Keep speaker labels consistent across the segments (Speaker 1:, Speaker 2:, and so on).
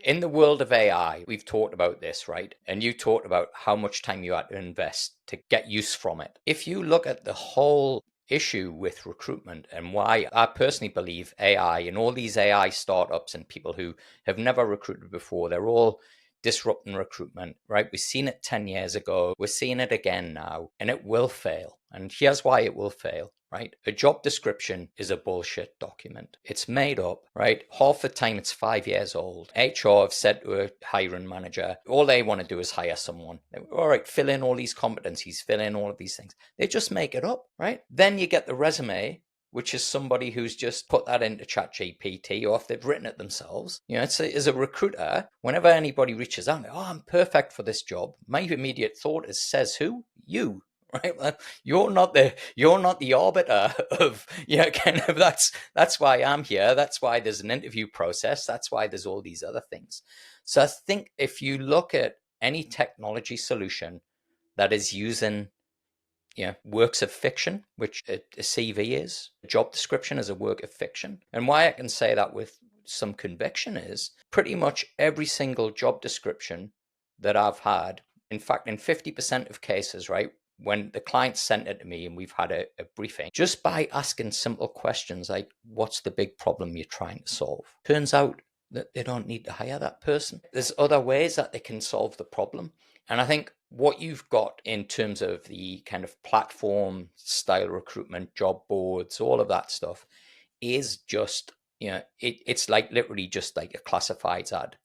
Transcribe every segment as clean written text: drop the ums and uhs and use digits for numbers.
Speaker 1: in the world of AI, we've talked about this, right? And you talked about how much time you had to invest to get use from it. If you look at the whole issue with recruitment and why I personally believe AI and all these AI startups and people who have never recruited before, they're all disrupting recruitment, right? We've seen it 10 years ago. We're seeing it again now, and it will fail. And here's why it will fail. Right? A job description is a bullshit document. It's made up, right? Half the time it's 5 years old. HR have said to a hiring manager, all they want to do is hire someone. All right, fill in all these competencies, fill in all of these things. They just make it up, right? Then you get the resume, which is somebody who's just put that into ChatGPT, or if they've written it themselves. As a recruiter, whenever anybody reaches out, oh, I'm perfect for this job, my immediate thought is, says who? You. Right, well, you're not the arbiter of, kind of, that's why I'm here. That's why there's an interview process. That's why there's all these other things. So I think if you look at any technology solution that is using works of fiction, which a CV is, a job description is a work of fiction. And why I can say that with some conviction is pretty much every single job description that I've had, in fact, in 50% of cases, right, when the client sent it to me and we've had a briefing, just by asking simple questions like, what's the big problem you're trying to solve? Turns out that they don't need to hire that person. There's other ways that they can solve the problem. And I think what you've got in terms of the kind of platform style recruitment, job boards, all of that stuff is just, it's like literally just like a classifieds ad.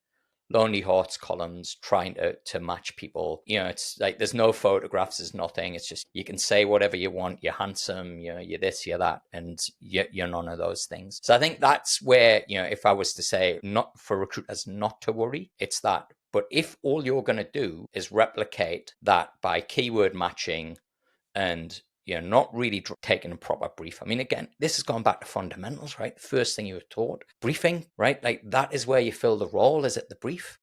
Speaker 1: Lonely Hearts columns trying to match people. It's like there's no photographs, there's nothing. It's just you can say whatever you want. You're handsome, you're this, you're that, and you're none of those things. So I think that's where, if I was to say not for recruiters not to worry, it's that. But if all you're going to do is replicate that by keyword matching and not really taking a proper brief. I mean, again, this has gone back to fundamentals, right? The first thing you were taught, briefing, right? Like that is where you fill the role. Is it the brief?